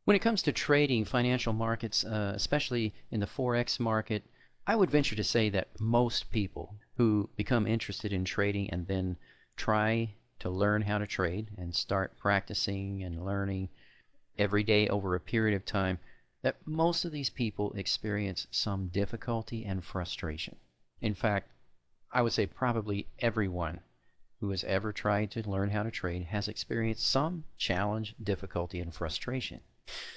When it comes to trading financial markets, especially in the Forex market, I would venture to say that most people who become interested in trading and then try to learn how to trade and start practicing and learning every day over a period of time, that most of these people experience some difficulty and frustration. In fact, I would say probably everyone who has ever tried to learn how to trade has experienced some challenge, difficulty, and frustration.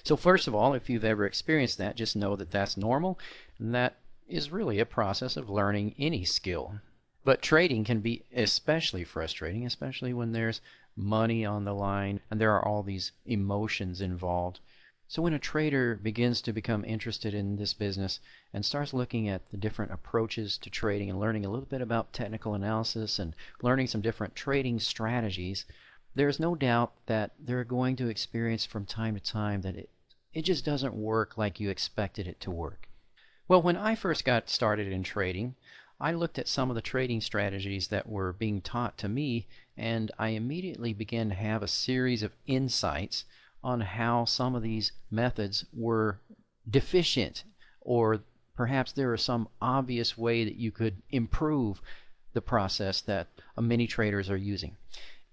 So first of all, if you've ever experienced that, just know that that's normal, and that is really a process of learning any skill. But trading can be especially frustrating, especially when there's money on the line and there are all these emotions involved. So when a trader begins to become interested in this business and starts looking at the different approaches to trading and learning a little bit about technical analysis and learning some different trading strategies, there's no doubt that they're going to experience from time to time that it just doesn't work like you expected it to work. Well, when I first got started in trading, I looked at some of the trading strategies that were being taught to me, and I immediately began to have a series of insights on how some of these methods were deficient, or perhaps there was some obvious way that you could improve the process that many traders are using.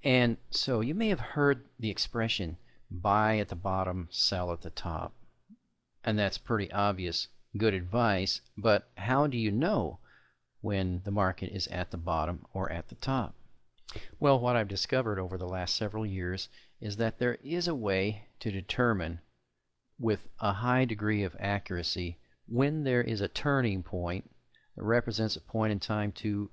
And so you may have heard the expression, buy at the bottom, sell at the top. And that's pretty obvious, good advice, but how do you know when the market is at the bottom or at the top? Well, what I've discovered over the last several years is that there is a way to determine with a high degree of accuracy when there is a turning point that represents a point in time to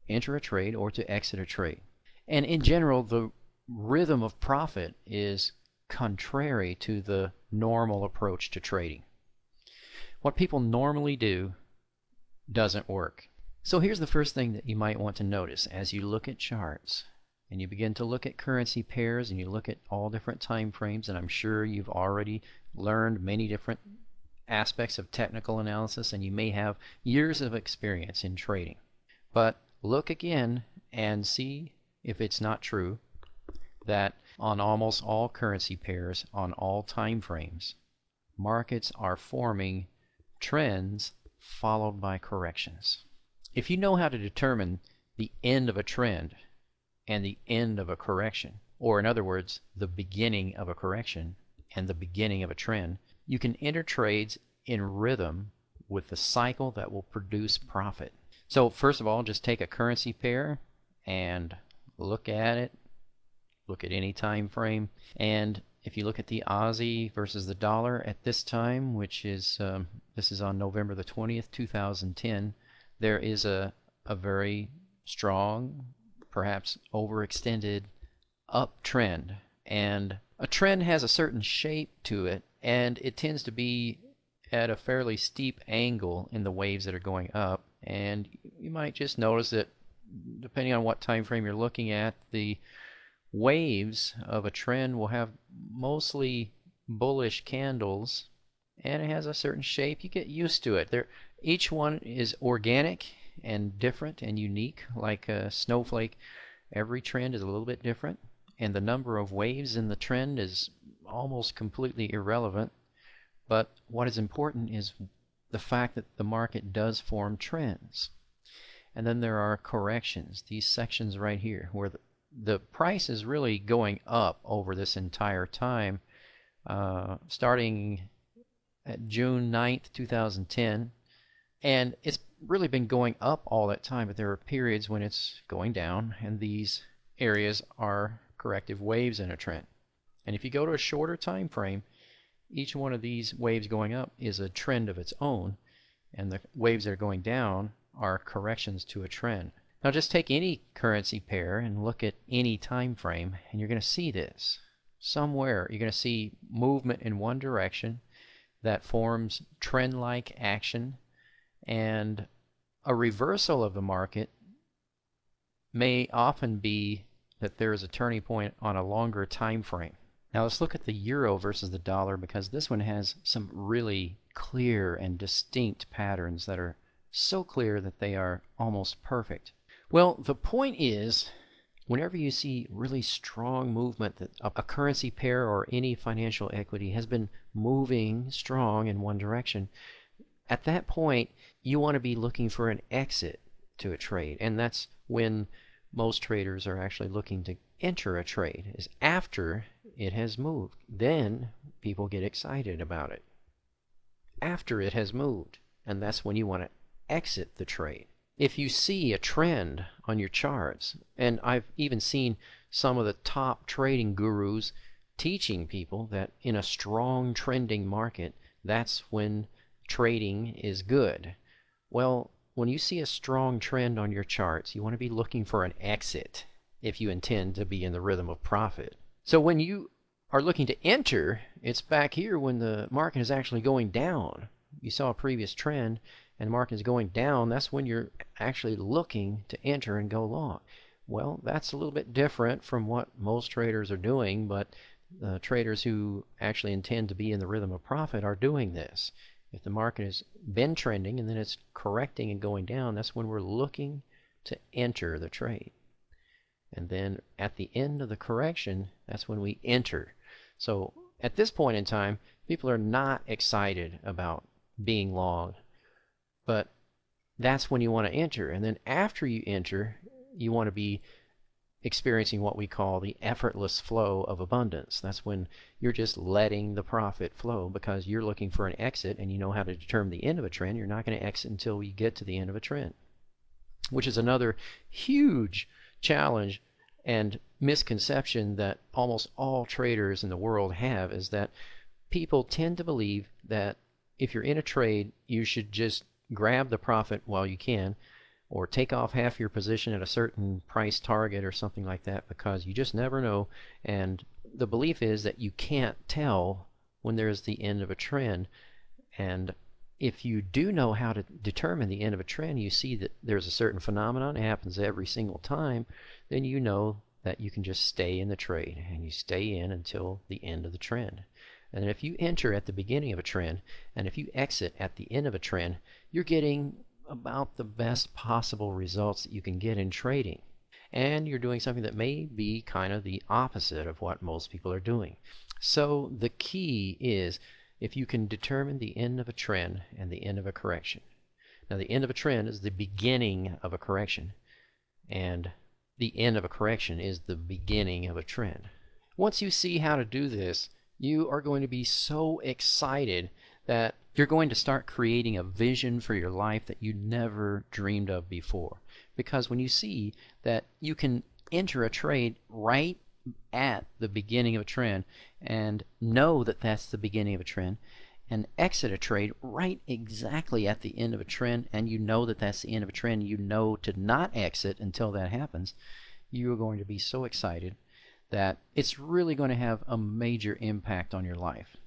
enter a trade or to exit a trade. And in general, the rhythm of profit is contrary to the normal approach to trading. What people normally do doesn't work. So here's the first thing that you might want to notice as you look at charts and you begin to look at currency pairs and you look at all different time frames, and I'm sure you've already learned many different aspects of technical analysis and you may have years of experience in trading. But look again and see if it's not true that on almost all currency pairs, on all time frames, markets are forming trends followed by corrections. If you know how to determine the end of a trend and the end of a correction, or in other words, the beginning of a correction and the beginning of a trend, you can enter trades in rhythm with the cycle that will produce profit. So first of all, just take a currency pair and look at it. Look at any time frame, and if you look at the Aussie versus the dollar at this time, which is this is on November the 20th, 2010, there is a very strong, perhaps overextended uptrend, and a trend has a certain shape to it, and it tends to be at a fairly steep angle in the waves that are going up, and you might just notice that depending on what time frame you're looking at, the waves of a trend will have mostly bullish candles, and it has a certain shape. You get used to it. Each one is organic and different and unique, like a snowflake. Every trend is a little bit different, and the number of waves in the trend is almost completely irrelevant. But what is important is the fact that the market does form trends. And then there are corrections, these sections right here, where the price is really going up over this entire time, starting at June 9th, 2010, and it's really been going up all that time, but there are periods when it's going down, and these areas are corrective waves in a trend. And if you go to a shorter time frame, each one of these waves going up is a trend of its own, and the waves that are going down are corrections to a trend. Now just take any currency pair and look at any time frame, and you're going to see this. Somewhere you're going to see movement in one direction that forms trend-like action, and a reversal of the market may often be that there is a turning point on a longer time frame. Now let's look at the euro versus the dollar, because this one has some really clear and distinct patterns that are so clear that they are almost perfect. Well, the point is Whenever you see really strong movement that a currency pair or any financial equity has been moving strong in one direction, at that point you want to be looking for an exit to a trade. And that's when most traders are actually looking to enter a trade, is after it has moved. Then people get excited about it. After it has moved. And that's when you want to exit the trade. If you see a trend on your charts, and I've even seen some of the top trading gurus teaching people that in a strong trending market, that's when trading is good. Well, when you see a strong trend on your charts, you want to be looking for an exit if you intend to be in the rhythm of profit. So when you are looking to enter, it's back here when the market is actually going down. You saw a previous trend and the market is going down, that's when you're actually looking to enter and go long. Well, that's a little bit different from what most traders are doing, but traders who actually intend to be in the rhythm of profit are doing this. If the market has been trending and then it's correcting and going down, that's when we're looking to enter the trade. And then at the end of the correction, that's when we enter. So at this point in time, people are not excited about being long. But that's when you want to enter. And then after you enter, you want to be experiencing what we call the effortless flow of abundance. That's when you're just letting the profit flow because you're looking for an exit and you know how to determine the end of a trend. You're not going to exit until you get to the end of a trend, which is another huge challenge and misconception that almost all traders in the world have, is that people tend to believe that if you're in a trade, you should just grab the profit while you can, or take off half your position at a certain price target or something like that, because you just never know. And the belief is that you can't tell when there's the end of a trend. And if you do know how to determine the end of a trend, you see that there's a certain phenomenon, it happens every single time, then you know that you can just stay in the trade and you stay in until the end of the trend. And if you enter at the beginning of a trend, and if you exit at the end of a trend, you're getting about the best possible results that you can get in trading. And you're doing something that may be kind of the opposite of what most people are doing. So the key is if you can determine the end of a trend and the end of a correction. Now the end of a trend is the beginning of a correction, and the end of a correction is the beginning of a trend. Once you see how to do this, you are going to be so excited that you're going to start creating a vision for your life that you never dreamed of before. Because when you see that you can enter a trade right at the beginning of a trend and know that that's the beginning of a trend, and exit a trade right exactly at the end of a trend, and you know that that's the end of a trend, you know to not exit until that happens, you are going to be so excited that it's really going to have a major impact on your life.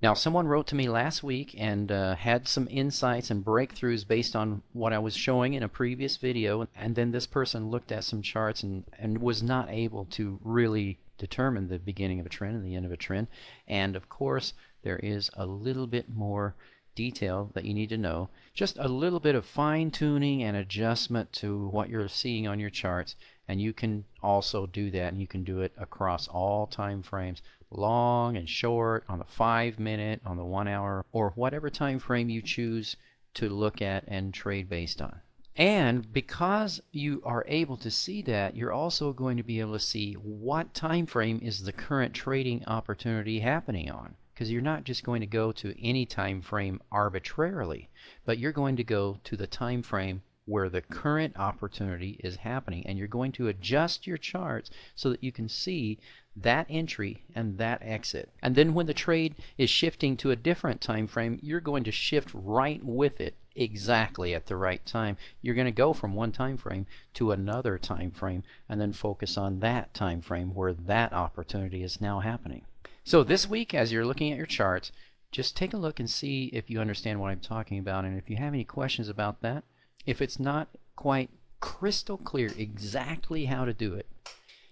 Now, someone wrote to me last week and had some insights and breakthroughs based on what I was showing in a previous video, and then this person looked at some charts and was not able to really determine the beginning of a trend and the end of a trend. And of course, there is a little bit more detail that you need to know, just a little bit of fine-tuning and adjustment to what you're seeing on your charts, and you can also do that, and you can do it across all time frames, long and short, on the 5-minute, on the 1 hour, or whatever time frame you choose to look at and trade based on. And because you are able to see that, you're also going to be able to see what time frame is the current trading opportunity happening on. Because you're not just going to go to any time frame arbitrarily, but you're going to go to the time frame where the current opportunity is happening, and you're going to adjust your charts so that you can see that entry and that exit. And then when the trade is shifting to a different time frame, you're going to shift right with it exactly at the right time. You're going to go from one time frame to another time frame and then focus on that time frame where that opportunity is now happening. So this week, as you're looking at your charts, just take a look and see if you understand what I'm talking about, and if you have any questions about that, if it's not quite crystal clear exactly how to do it,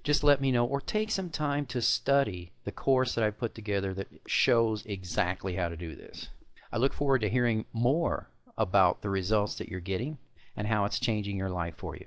just let me know, or take some time to study the course that I put together that shows exactly how to do this. I look forward to hearing more about the results that you're getting and how it's changing your life for you.